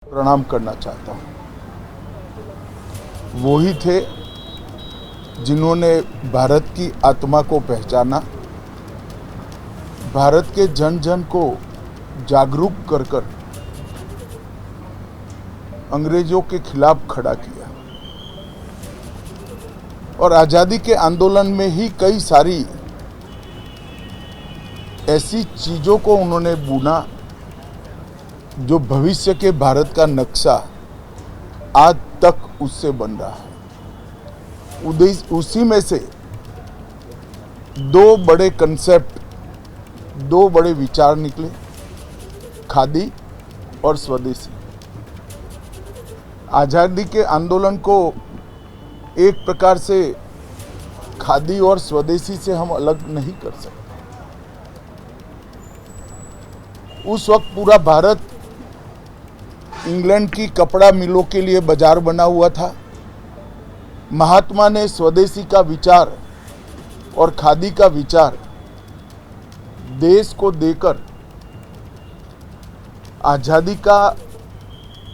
प्रणाम करना चाहता हूँ। वो ही थे जिन्होंने भारत की आत्मा को पहचाना, भारत के जन जन को जागरूक कर कर अंग्रेजों के खिलाफ खड़ा किया और आज़ादी के आंदोलन में ही कई सारी ऐसी चीज़ों को उन्होंने बुना जो भविष्य के भारत का नक्शा आज तक उससे बन रहा है। उसी में से दो बड़े कंसेप्ट, दो बड़े विचार निकले, खादी और स्वदेशी। आज़ादी के आंदोलन को एक प्रकार से खादी और स्वदेशी से हम अलग नहीं कर सकते। उस वक्त पूरा भारत इंग्लैंड की कपड़ा मिलों के लिए बाजार बना हुआ था। महात्मा ने स्वदेशी का विचार और खादी का विचार देश को देकर आज़ादी का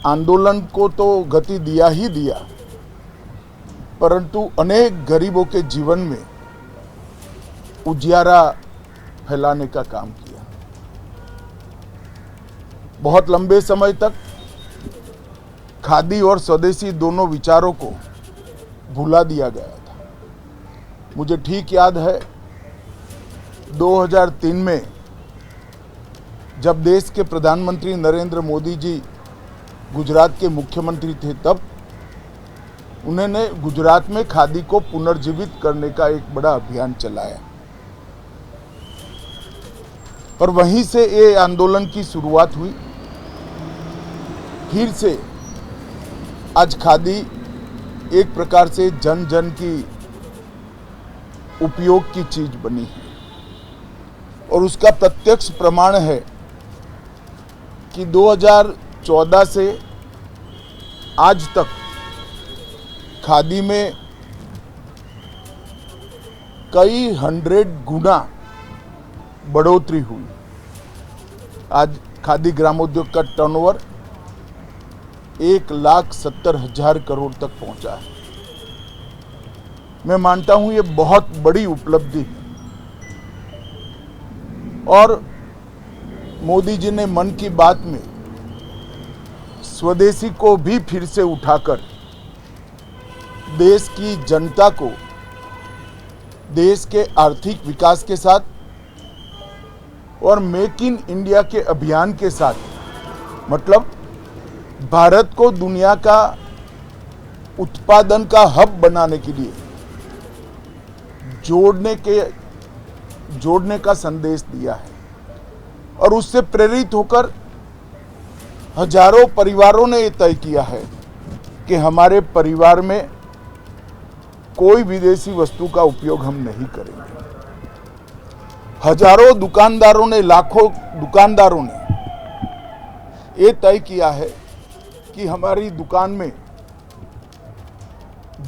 आंदोलन को तो गति दिया ही दिया, परंतु अनेक गरीबों के जीवन में उजियारा फैलाने का काम किया। बहुत लंबे समय तक खादी और स्वदेशी दोनों विचारों को भुला दिया गया था। मुझे ठीक याद है 2003 में जब देश के प्रधानमंत्री नरेंद्र मोदी जी गुजरात के मुख्यमंत्री थे, तब उन्होंने गुजरात में खादी को पुनर्जीवित करने का एक बड़ा अभियान चलाया और वहीं से ये आंदोलन की शुरुआत हुई। फिर से आज खादी एक प्रकार से जन जन की उपयोग की चीज बनी है और उसका प्रत्यक्ष प्रमाण है कि 2014 से आज तक खादी में कई 100 गुना बढ़ोतरी हुई। आज खादी ग्रामोद्योग का टर्नओवर 1,70,000 करोड़ तक पहुंचा है। मैं मानता हूं ये बहुत बड़ी उपलब्धि है और मोदी जी ने मन की बात में स्वदेशी को भी फिर से उठाकर देश की जनता को देश के आर्थिक विकास के साथ और मेक इन इंडिया के अभियान के साथ, मतलब भारत को दुनिया का उत्पादन का हब बनाने के लिए जोड़ने का संदेश दिया है और उससे प्रेरित होकर हजारों परिवारों ने यह तय किया है कि हमारे परिवार में कोई विदेशी वस्तु का उपयोग हम नहीं करेंगे। हजारों दुकानदारों ने, लाखों दुकानदारों ने यह तय किया है कि हमारी दुकान में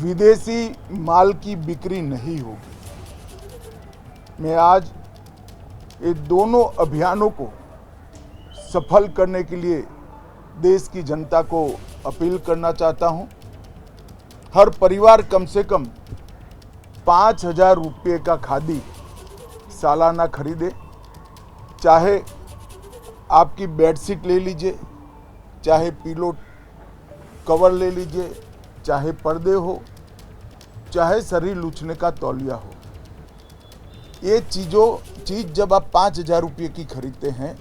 विदेशी माल की बिक्री नहीं होगी। मैं आज ये दोनों अभियानों को सफल करने के लिए देश की जनता को अपील करना चाहता हूं। हर परिवार कम से कम 5,000 रुपये का खादी सालाना खरीदे। चाहे आपकी बेडशीट ले लीजिए, चाहे पिलो कवर ले लीजिए, चाहे पर्दे हो, चाहे शरीर लूचने का तौलिया हो। ये चीज़ जब आप 5,000 रुपये की खरीदते हैं,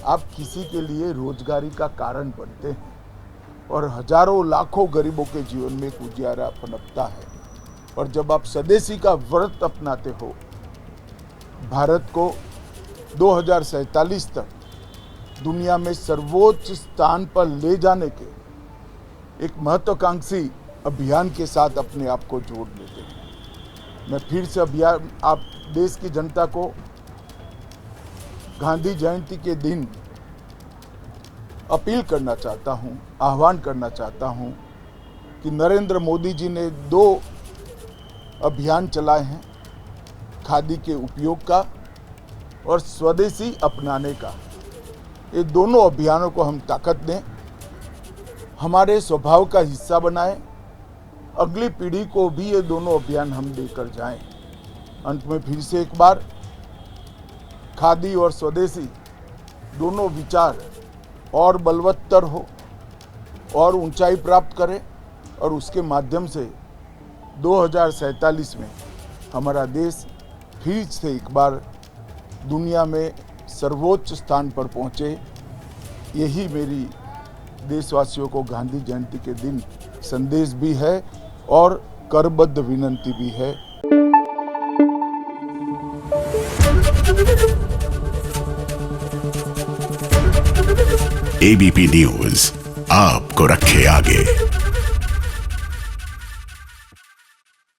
आप किसी के लिए रोजगारी का कारण बनते हैं और हजारों लाखों गरीबों के जीवन में एक उजियारा पनपता है। और जब आप स्वदेशी का व्रत अपनाते हो, भारत को 2047 तक दुनिया में सर्वोच्च स्थान पर ले जाने के एक महत्वाकांक्षी अभियान के साथ अपने आप को जोड़ लेते हैं। मैं फिर से अभियान आप देश की जनता को गांधी जयंती के दिन अपील करना चाहता हूं, आह्वान करना चाहता हूं कि नरेंद्र मोदी जी ने 2 अभियान चलाए हैं, खादी के उपयोग का और स्वदेशी अपनाने का। ये दोनों अभियानों को हम ताकत दें हमारे स्वभाव का हिस्सा बनाएं, अगली पीढ़ी को भी ये दोनों अभियान हम देकर जाएं। अंत में फिर से एक बार खादी और स्वदेशी दोनों विचार और बलवत्तर हो और ऊंचाई प्राप्त करें और उसके माध्यम से 2047 में हमारा देश फिर से एक बार दुनिया में सर्वोच्च स्थान पर पहुंचे। यही मेरी देशवासियों को गांधी जयंती के दिन संदेश भी है और करबद्ध विनंती भी है। एबीपी न्यूज आपको रखे आगे।